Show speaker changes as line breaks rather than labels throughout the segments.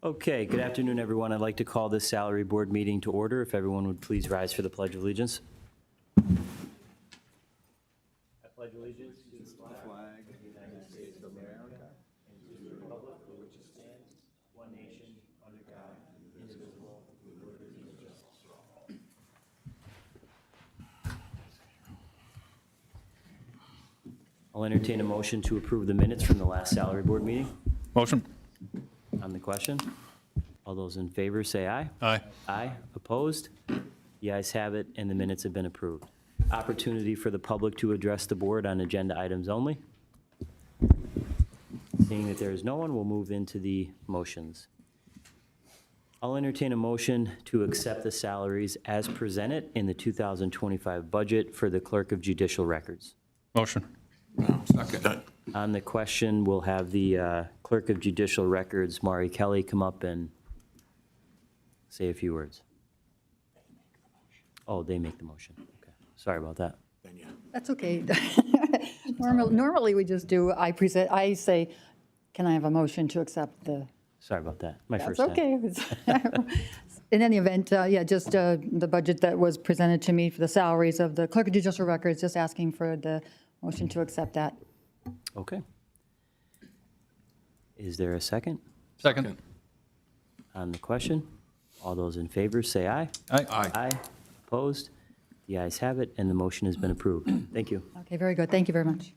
Okay, good afternoon, everyone. I'd like to call this salary board meeting to order. If everyone would please rise for the Pledge of Allegiance. I pledge allegiance to the flag of the United States of America and to the republic for which it stands, one nation, under God, indivisible, with liberty and justice for all. I'll entertain a motion to approve the minutes from the last salary board meeting.
Motion.
On the question, all those in favor say aye.
Aye.
Aye. Opposed? The ayes have it, and the minutes have been approved. Opportunity for the public to address the board on agenda items only. Seeing that there is no one, we'll move into the motions. I'll entertain a motion to accept the salaries as presented in the 2025 budget for the Clerk of Judicial Records.
Motion.
Second.
On the question, we'll have the Clerk of Judicial Records, Mari Kelly, come up and say a few words. Oh, they make the motion. Okay, sorry about that.
That's okay. Normally, we just do, I say, can I have a motion to accept the,
Sorry about that. My
that's
first time.
okay. In any event, yeah, just the budget that was presented to me for the salaries of the Clerk of Judicial Records, just asking for the motion to accept that.
Okay. Is there a second?
Second.
On the question, all those in favor say aye.
Aye.
Aye. Opposed? The ayes have it, and the motion has been approved. Thank you.
Okay, very good. Thank you very much.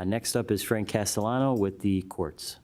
Next up is Frank Castellano with the courts.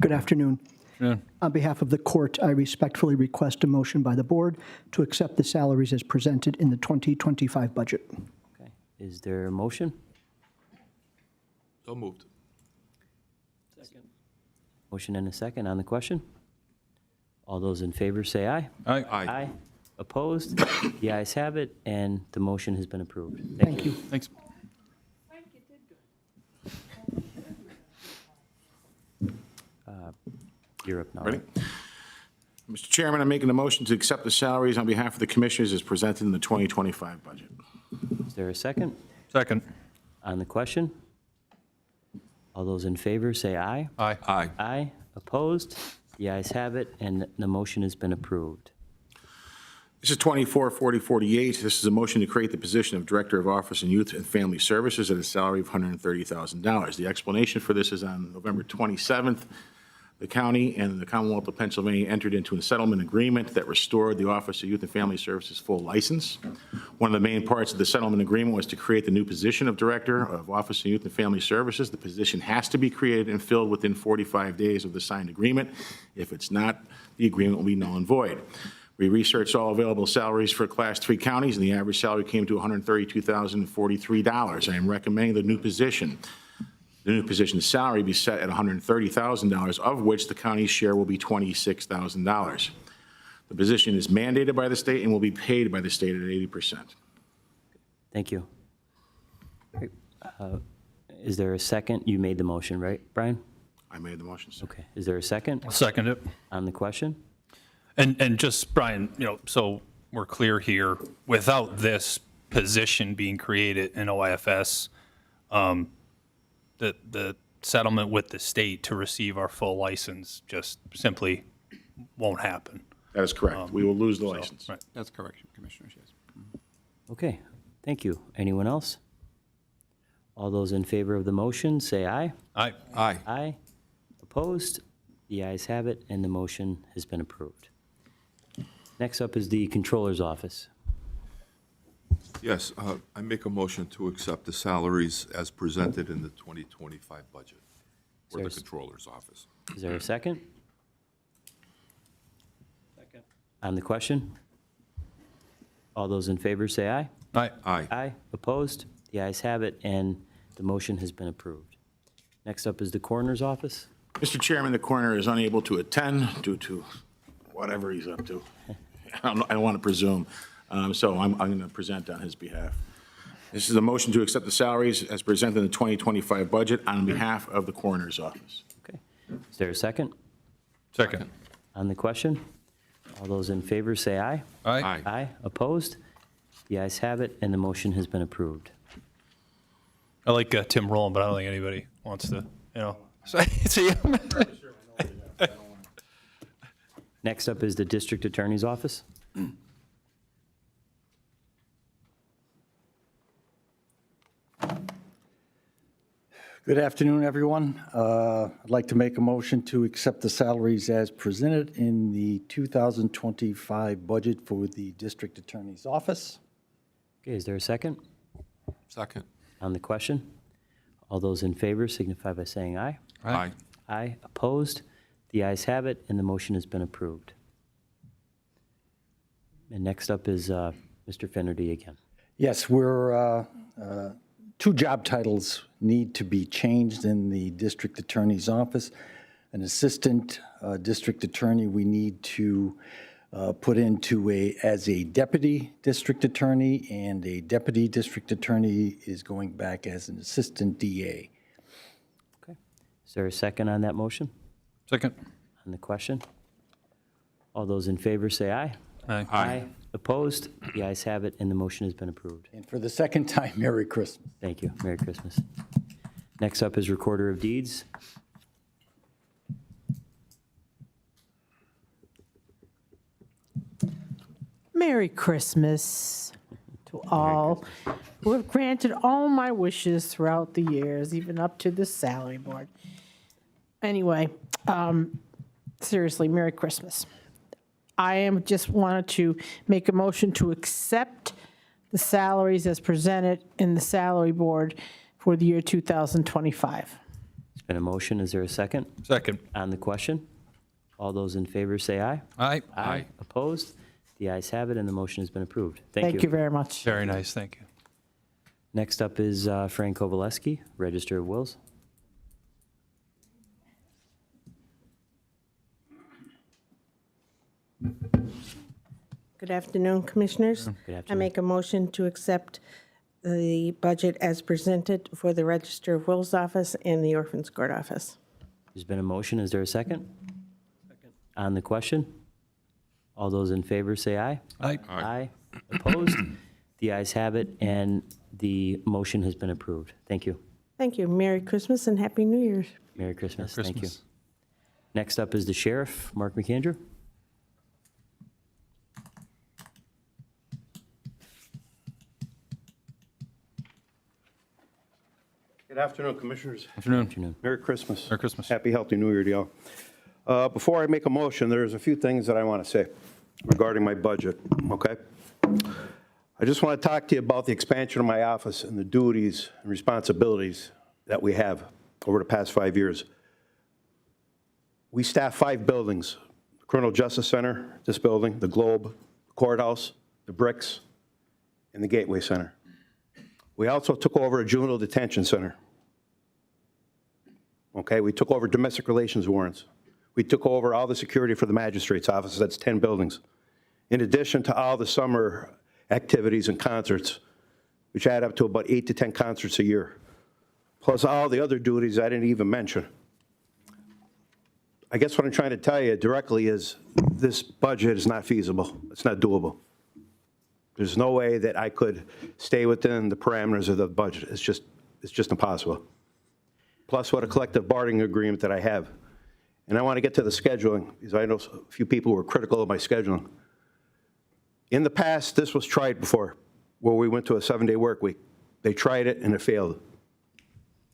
Good afternoon.
Yeah.
On behalf of the court, I respectfully request a motion by the board to accept the salaries as presented in the 2025 budget.
Okay. Is there a motion?
So moved.
Motion and a second on the question. All those in favor say aye.
Aye.
Aye. Opposed? The ayes have it, and the motion has been approved.
Thank you.
Thanks.
You're up now.
Ready? Mr. Chairman, I'm making a motion to accept the salaries on behalf of the commissioners as presented in the 2025 budget.
Is there a second?
Second.
On the question? All those in favor say aye.
Aye.
Aye.
Aye. Opposed? The ayes have it, and the motion has been approved.
This is 244048. This is a motion to create the position of Director of Office and Youth and Family Services at a salary of $130,000. The explanation for this is on November 27th. The county and the Commonwealth of Pennsylvania entered into a settlement agreement that restored the Office of Youth and Family Services full license. One of the main parts of the settlement agreement was to create the new position of Director of Office of Youth and Family Services. The position has to be created and filled within 45 days of the signed agreement. If it's not, the agreement will be null and void. We researched all available salaries for Class 3 counties, and the average salary came to $132,043. I am recommending the new position salary be set at $130,000, of which the county's share will be $26,000. The position is mandated by the state and will be paid by the state at 80%.
Thank you. Great. Is there a second? You made the motion, right, Brian?
I made the motion, sir.
Okay. Is there a second
I'll second it.
on the question?
And just, Brian, so we're clear here, without this position being created in OIFS, the settlement with the state to receive our full license just simply won't happen.
That is correct. We will lose the
So,
license.
right.
That's correct, Commissioners, yes.
Okay. Thank you. Anyone else? All those in favor of the motion, say aye.
Aye.
Aye.
Aye. Opposed? The ayes have it, and the motion has been approved. Next up is the Controller's Office.
Yes, I make a motion to accept the salaries as presented in the 2025 budget for the
There's-
Controller's Office.
Is there a second? Second. On the question? All those in favor say aye.
Aye.
Aye.
Aye. Opposed? The ayes have it, and the motion has been approved. Next up is the Coroner's Office.
Mr. Chairman, the coroner is unable to attend due to whatever he's up to. I don't want to presume, so I'm going to present on his behalf. This is a motion to accept the salaries as presented in the 2025 budget on behalf of the coroner's office.
Okay. Is there a second?
Second.
On the question? All those in favor say aye.
Aye.
Aye.
Aye. Opposed? The ayes have it, and the motion has been approved.
I like Tim Rowland, but I don't think anybody wants to, see him.
Next up is the District Attorney's Office.
Good afternoon, everyone. I'd like to make a motion to accept the salaries as presented in the 2025 budget for the District Attorney's Office.
Okay, is there a second
Second.
on the question? All those in favor signify by saying aye.
Aye.
Aye. Opposed? The ayes have it, and the motion has been approved. And next up is Mr. Finnerty again.
Yes, two job titles need to be changed in the District Attorney's Office. An Assistant District Attorney we need to put into as a Deputy District Attorney, and a Deputy District Attorney is going back as an Assistant DA.
Okay. Is there a second on that motion?
Second.
On the question? All those in favor say aye.
Aye.
Aye. Opposed? The ayes have it, and the motion has been approved.
And for the second time, Merry Christmas.
Thank you. Merry Christmas. Next up is Recorder of Deeds.
Merry Christmas to all who have granted all my wishes throughout the years, even up to the salary board. Anyway, seriously, Merry Christmas. Just wanted to make a motion to accept the salaries as presented in the salary board for the year 2025.
It's been a motion. Is there a second?
Second.
On the question? All those in favor say aye.
Aye.
Aye. Opposed? The ayes have it, and the motion has been approved.
Thank you very much.
Very nice, thank you.
Next up is Frank Kovaleski, Register of Wills.
Good afternoon, Commissioners.
Good
I
afternoon.
make a motion to accept the budget as presented for the Register of Wills Office and the Orphans Court Office.
There's been a motion. Is there a second? Second. On the question? All those in favor say aye.
Aye.
Aye. Opposed? The ayes have it, and the motion has been approved. Thank you.
Thank you. Merry Christmas and Happy New Year.
Merry Christmas. Thank you.
Christmas.
Next up is the Sheriff, Mark McAndrew.
Good afternoon, Commissioners.
Afternoon.
Afternoon.
Merry Christmas.
Merry Christmas.
Happy, healthy New Year to y'all. Before I make a motion, there's a few things that I want to say regarding my budget, okay? I just want to talk to you about the expansion of my office and the duties and responsibilities that we have over the past 5 years. We staff 5 buildings: the Criminal Justice Center, this building, the Globe, Courthouse, the Bricks, and the Gateway Center. We also took over a juvenile detention center. Okay, we took over domestic relations warrants. We took over all the security for the magistrate's office. That's 10 buildings. In addition to all the summer activities and concerts, which add up to about 8 to 10 concerts a year, plus all the other duties I didn't even mention. I guess what I'm trying to tell you directly is this budget is not feasible. It's not doable. There's no way that I could stay within the parameters of the budget. It's just impossible. Plus what a collective bargaining agreement that I have. And I want to get to the scheduling, because I know a few people were critical of my scheduling. In the past, this was tried before, where we went to a 7-day work week. They tried it and it failed.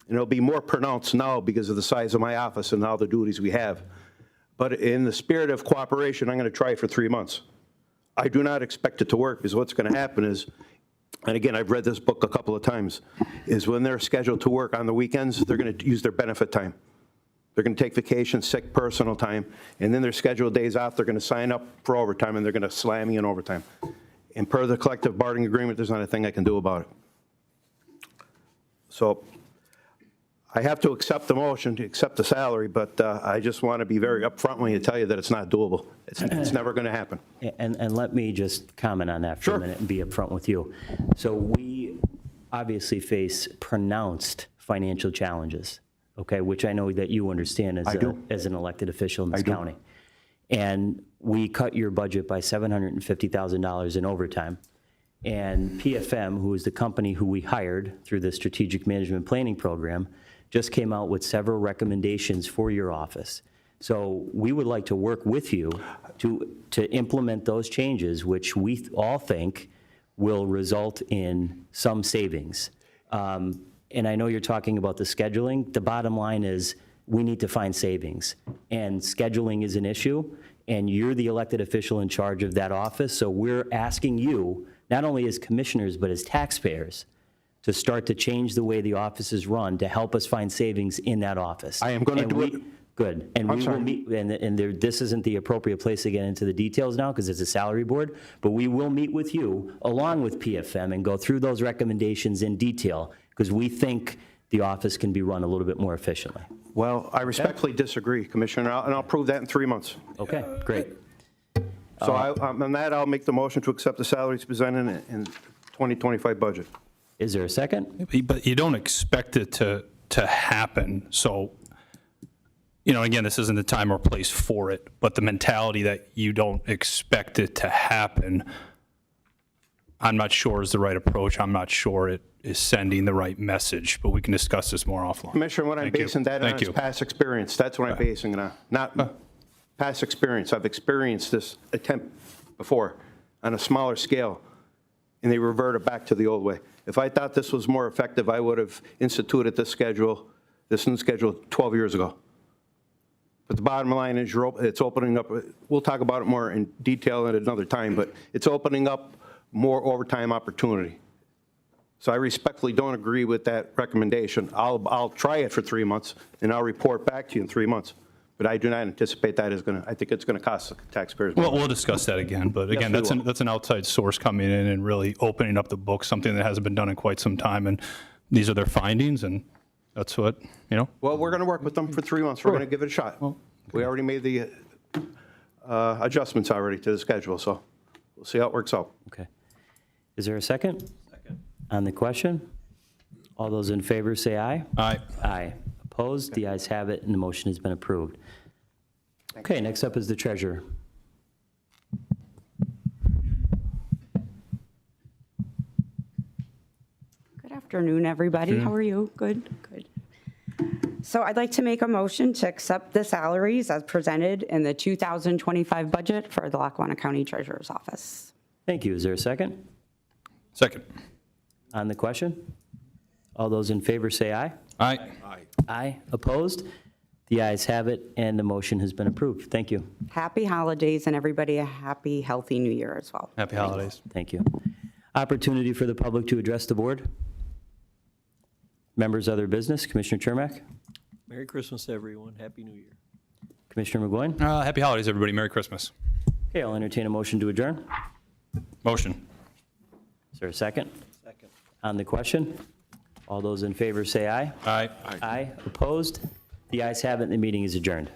And it'll be more pronounced now because of the size of my office and all the duties we have. But in the spirit of cooperation, I'm going to try it for 3 months. I do not expect it to work, because what's going to happen is, and again, I've read this book a couple of times, is when they're scheduled to work on the weekends, they're going to use their benefit time. They're going to take vacation, sick, personal time, and then their scheduled days off, they're going to sign up for overtime, and they're going to slam me in overtime. And per the collective bargaining agreement, there's not a thing I can do about it. So I have to accept the motion to accept the salary, but I just want to be very upfront when you tell you that it's not doable. It's never going to happen.
And let me just comment on that for a minute and be upfront with you. So we obviously face pronounced financial challenges, okay, which I know that you understand as an elected official in this county. And we cut your budget by $750,000 in overtime, And PFM, who is the company who we hired through the Strategic Management Planning Program, just came out with several recommendations for your office. So we would like to work with you to implement those changes, which we all think will result in some savings. And I know you're talking about the scheduling. The bottom line is we need to find savings. And scheduling is an issue, and you're the elected official in charge of that office. So we're asking you, not only as commissioners, but as taxpayers, to start to change the way the office is run to help us find savings in that office.
I am going to
And
do
we-
it.
Good. And we will
sorry.
meet, and this isn't the appropriate place to get into the details now because it's a salary board, but we will meet with you along with PFM and go through those recommendations in detail because we think the office can be run a little bit more efficiently.
Well, I respectfully disagree, Commissioner, and I'll prove that in 3 months.
Okay, great.
So on that, I'll make the motion to accept the salaries presented in 2025 budget.
Is there a second?
But you don't expect it to happen, so, again, this isn't the time or place for it, but the mentality that you don't expect it to happen, I'm not sure is the right approach. I'm not sure it is sending the right message, but we can discuss this more offline.
Commissioner, what I'm
Thank you.
basing that on
Thank
is
you.
past experience. That's what I'm basing it on, not past experience. I've experienced this attempt before on a smaller scale, and they reverted back to the old way. If I thought this was more effective, I would have instituted this new schedule 12 years ago. But the bottom line is it's opening up, we'll talk about it more in detail at another time, but it's opening up more overtime opportunity. So I respectfully don't agree with that recommendation. I'll try it for 3 months, and I'll report back to you in 3 months. But I do not anticipate that I think it's going to cost the taxpayers more.
Well, we'll discuss that again, but again,
Yes, we
that's an outside source coming in and really opening up the book, something that hasn't been done in quite some time, and these are their findings, and that's what,
Well, we're going to work with them for 3 months. We're going to give it a shot. We already made the adjustments already to the schedule, so we'll see how it works out.
Okay. Is there a second? Second. On the question? All those in favor say aye.
Aye.
Aye. Opposed? The ayes have it, and the motion has been approved. Okay, next up is the treasurer.
Good afternoon, everybody. How are you? Good, good. So I'd like to make a motion to accept the salaries as presented in the 2025 budget for the Lackawanna County Treasurer's Office.
Thank you. Is there a second?
Second.
On the question? All those in favor say aye.
Aye.
Aye. Opposed? The ayes have it, and the motion has been approved. Thank you.
Happy holidays, and everybody a happy, healthy new year as well.
Happy holidays.
Thank you. Opportunity for the public to address the board. Members, other business. Commissioner Chermak?
Merry Christmas, everyone. Happy New Year.
Commissioner McGloin?
Happy holidays, everybody. Merry Christmas.
Okay, I'll entertain a motion to adjourn.
Motion.
Is there a second?
Second.
On the question? All those in favor say aye.
Aye.
Aye. Opposed? The ayes have it, and the meeting is adjourned.